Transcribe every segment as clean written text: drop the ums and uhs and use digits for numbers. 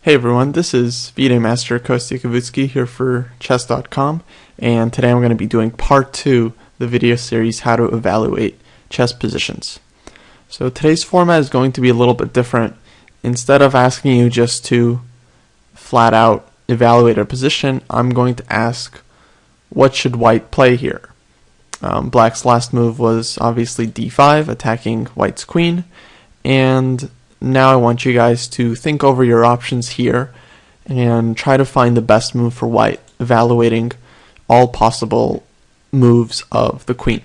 Hey everyone, this is V-Day Master Kostya Kavutisky here for Chess.com, and today I'm going to be doing part 2 the video series How to Evaluate Chess Positions. So today's format is going to be a little bit different. Instead of asking you just to flat out evaluate a position, I'm going to ask, what should white play here? Black's last move was obviously d5, attacking white's queen, and now I want you guys to think over your options here and try to find the best move for white, evaluating all possible moves of the queen.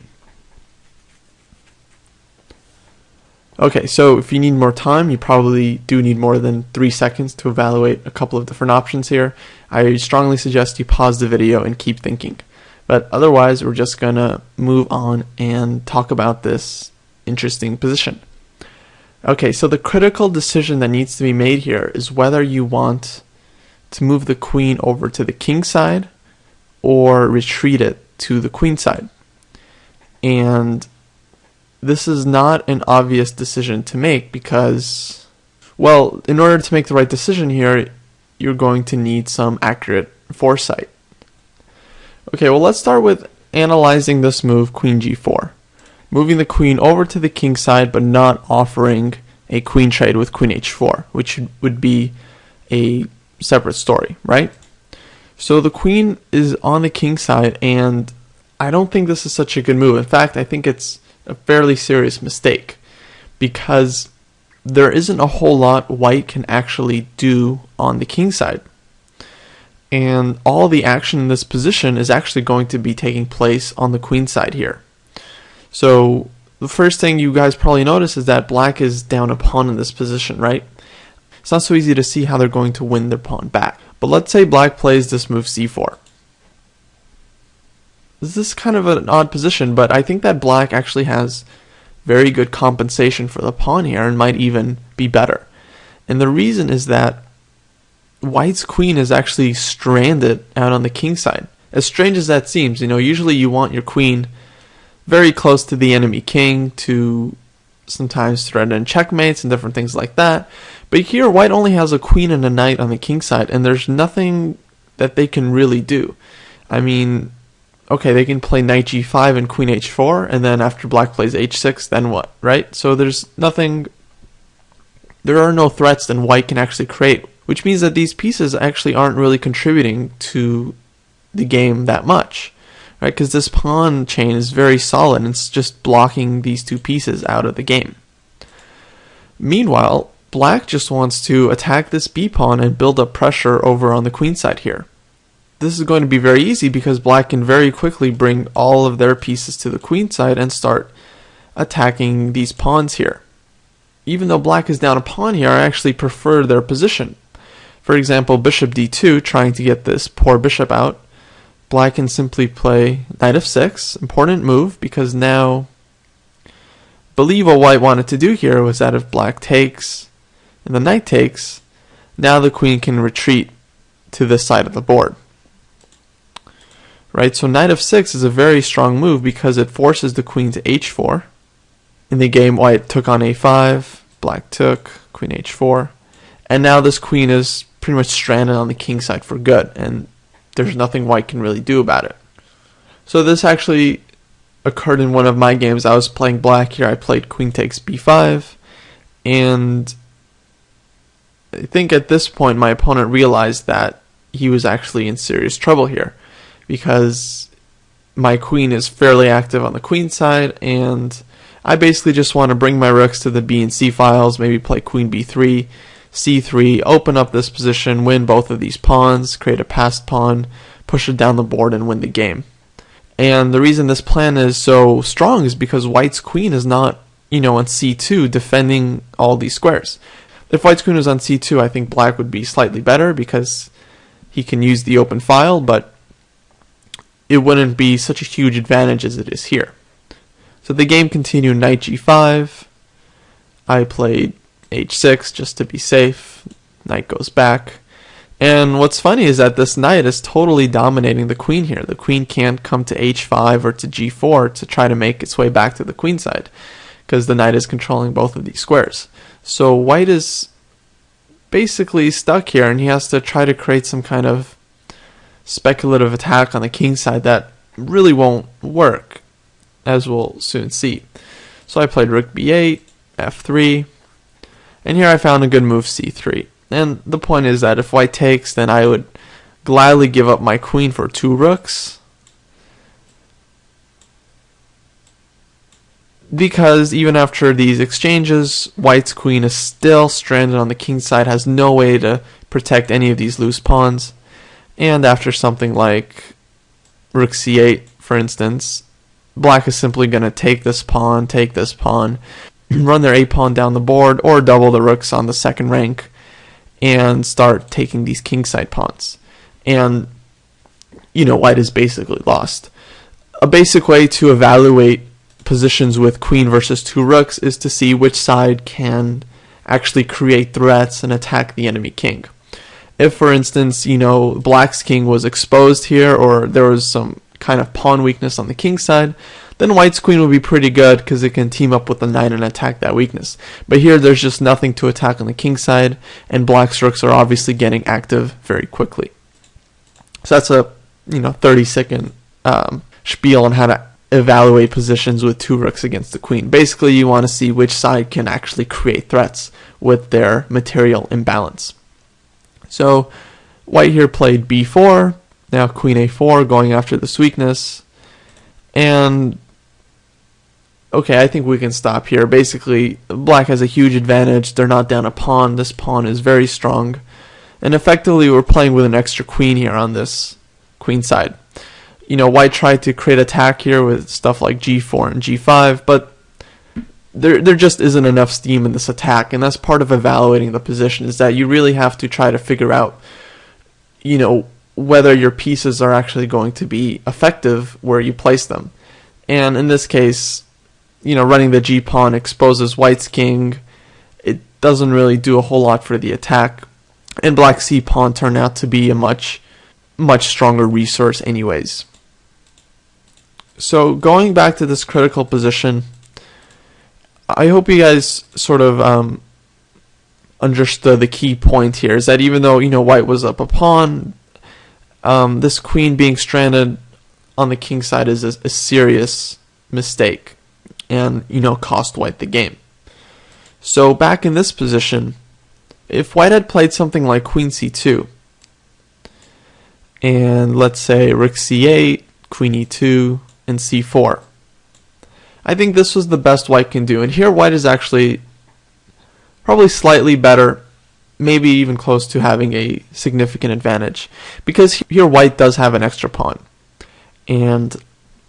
Okay, so if you need more time, you probably do need more than 3 seconds to evaluate a couple of different options here. I strongly suggest you pause the video and keep thinking. But otherwise, we're just going to move on and talk about this interesting position. Okay, so the critical decision that needs to be made here is whether you want to move the queen over to the king side or retreat it to the queen side. And this is not an obvious decision to make because, well, in order to make the right decision here, you're going to need some accurate foresight. Okay, well, let's start with analyzing this move, queen g4. Moving the queen over to the king side but not offering a queen trade with queen h4, which would be a separate story, right? So the queen is on the king side, and I don't think this is such a good move. In fact, I think it's a fairly serious mistake because there isn't a whole lot white can actually do on the king side. And all the action in this position is actually going to be taking place on the queen side here. So the first thing you guys probably notice is that black is down a pawn in this position, right? It's not so easy to see how they're going to win their pawn back. But let's say black plays this move c4. This is kind of an odd position, but I think that black actually has very good compensation for the pawn here and might even be better. And the reason is that white's queen is actually stranded out on the king side. As strange as that seems, usually you want your queen very close to the enemy king to sometimes threaten checkmates and different things like that. But here white only has a queen and a knight on the king side, and there's nothing that they can really do. I mean, okay, they can play knight g5 and queen h4, and then after black plays h6, then what, right? So there are no threats that white can actually create, which means that these pieces actually aren't really contributing to the game that much. Right, because this pawn chain is very solid and it's just blocking these two pieces out of the game. Meanwhile, black just wants to attack this b pawn and build up pressure over on the queen side here. This is going to be very easy because black can very quickly bring all of their pieces to the queen side and start attacking these pawns here. Even though black is down a pawn here, I actually prefer their position. For example, bishop d2, trying to get this poor bishop out. Black can simply play knight f6, important move, because now, believe what white wanted to do here was that if black takes and the knight takes, now the queen can retreat to this side of the board. Right, so knight f6 is a very strong move because it forces the queen to h4. In the game, white took on a5, black took, queen h4, and now this queen is pretty much stranded on the king side for good, and there's nothing white can really do about it. So this actually occurred in one of my games. I was playing black here. I played queen takes b5, and I think at this point my opponent realized that he was actually in serious trouble here because my queen is fairly active on the queen side, and I basically just want to bring my rooks to the b and c files, maybe play queen b3, c3, open up this position, win both of these pawns, create a passed pawn, push it down the board, and win the game. And the reason this plan is so strong is because white's queen is not, on c2 defending all these squares. If white's queen was on c2, I think black would be slightly better because he can use the open file, but it wouldn't be such a huge advantage as it is here. So the game continued knight g5. I played h6 just to be safe. Knight goes back. And what's funny is that this knight is totally dominating the queen here. The queen can't come to h5 or to g4 to try to make its way back to the queen side because the knight is controlling both of these squares. So white is basically stuck here, and he has to try to create some kind of speculative attack on the king side that really won't work, as we'll soon see. So I played rook b8, f3, and here I found a good move, c3. And the point is that if white takes, then I would gladly give up my queen for 2 rooks, because even after these exchanges, white's queen is still stranded on the king side, has no way to protect any of these loose pawns. And after something like rook c8, for instance, black is simply going to take this pawn, run their a-pawn down the board, or double the rooks on the second rank, and start taking these kingside pawns. And, white is basically lost. A basic way to evaluate positions with queen versus 2 rooks is to see which side can actually create threats and attack the enemy king. If, for instance, black's king was exposed here, or there was some kind of pawn weakness on the king side, then white's queen would be pretty good because it can team up with the knight and attack that weakness. But here there's just nothing to attack on the king side, and black's rooks are obviously getting active very quickly. So that's a 30-second spiel on how to evaluate positions with 2 rooks against the queen. Basically, you want to see which side can actually create threats with their material imbalance. So white here played b4, now queen a4, going after this weakness. And okay, I think we can stop here. Basically, black has a huge advantage. They're not down a pawn. This pawn is very strong. And effectively, we're playing with an extra queen here on this queen side. White tried to create attack here with stuff like g4 and g5, but there just isn't enough steam in this attack, and that's part of evaluating the position, is that you really have to try to figure out, whether your pieces are actually going to be effective where you place them. And in this case, running the g-pawn exposes white's king. It doesn't really do a whole lot for the attack, and black's c-pawn turned out to be a much stronger resource anyways. So going back to this critical position, I hope you guys sort of understood the key point here, is that even though white was up a pawn, this queen being stranded on the king side is a serious mistake, and cost white the game. So back in this position, if white had played something like queen c2, and let's say rook c8, queen e2, and c4, I think this was the best white can do. And here white is actually probably slightly better, maybe even close to having a significant advantage, because here white does have an extra pawn. And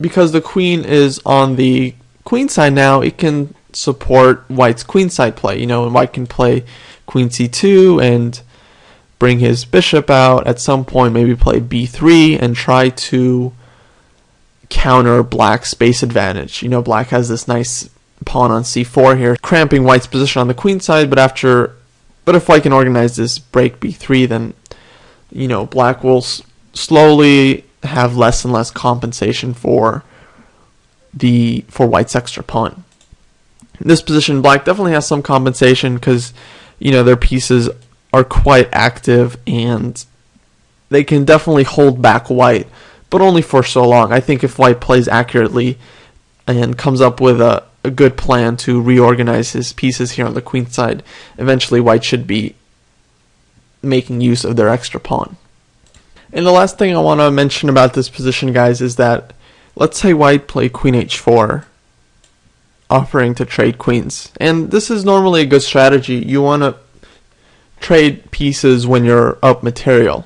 because the queen is on the queen side now, it can support white's queen side play. And white can play queen c2 and bring his bishop out. At some point, maybe play b3 and try to counter black's space advantage. Black has this nice pawn on c4 here, cramping white's position on the queen side, but if white can organize this break b3, then black will slowly have less and less compensation for white's extra pawn. In this position, black definitely has some compensation because their pieces are quite active and they can definitely hold back white, but only for so long. I think if white plays accurately and comes up with a good plan to reorganize his pieces here on the queen side, eventually white should be making use of their extra pawn. And the last thing I want to mention about this position, guys, is that let's say white play queen h4, offering to trade queens. And this is normally a good strategy. You want to trade pieces when you're up material.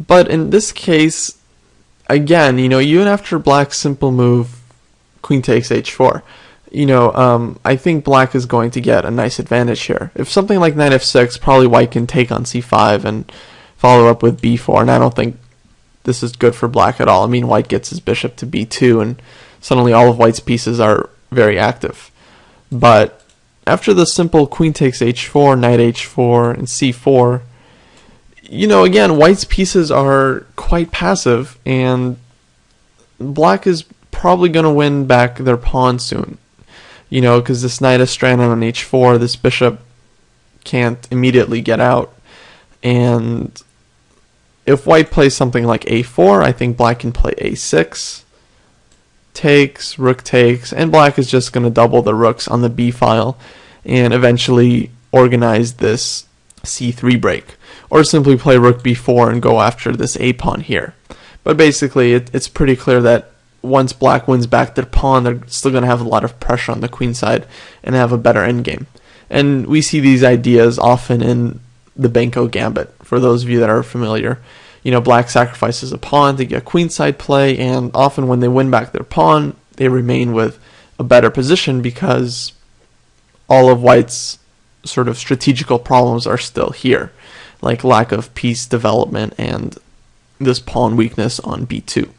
But in this case, again, even after black's simple move, queen takes h4, I think black is going to get a nice advantage here. If something like knight f6, probably white can take on c5 and follow up with b4, and I don't think this is good for black at all. I mean, white gets his bishop to b2, and suddenly all of white's pieces are very active. But after the simple queen takes h4, knight h4, and c4, again, white's pieces are quite passive, and black is probably going to win back their pawn soon. Because this knight is stranded on h4, this bishop can't immediately get out. And if white plays something like a4, I think black can play a6, takes, rook takes, and black is just going to double the rooks on the b file and eventually organize this c3 break, or simply play rook b4 and go after this a pawn here. But basically it's pretty clear that once black wins back their pawn, they're still going to have a lot of pressure on the queen side and have a better endgame. And we see these ideas often in the Benko gambit, for those of you that are familiar. Black sacrifices a pawn to get queenside play, and often when they win back their pawn, they remain with a better position because all of white's sort of strategical problems are still here, like lack of piece development and this pawn weakness on b2.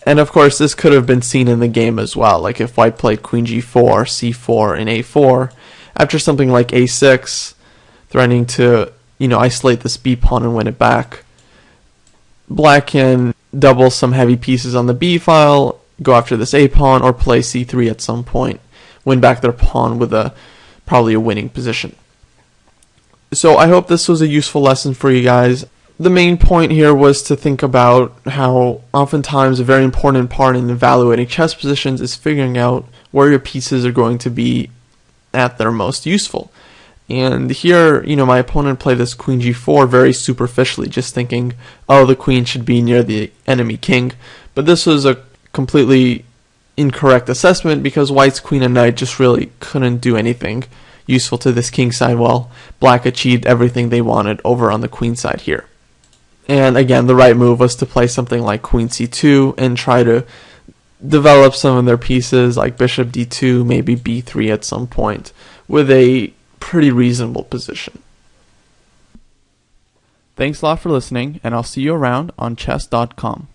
And of course, this could have been seen in the game as well, like if white played queen g4, c4, and a4, after something like a6, threatening to isolate this b pawn and win it back, black can double some heavy pieces on the b file, go after this a pawn, or play c3 at some point, win back their pawn with probably a winning position. So I hope this was a useful lesson for you guys. The main point here was to think about how oftentimes a very important part in evaluating chess positions is figuring out where your pieces are going to be at their most useful. And here, my opponent played this queen g4 very superficially, just thinking, oh, the queen should be near the enemy king. But this was a completely incorrect assessment because white's queen and knight just really couldn't do anything useful to this king side, while black achieved everything they wanted over on the queen side here. And again, the right move was to play something like queen c2 and try to develop some of their pieces, like bishop d2, maybe b3 at some point, with a pretty reasonable position. Thanks a lot for listening, and I'll see you around on Chess.com.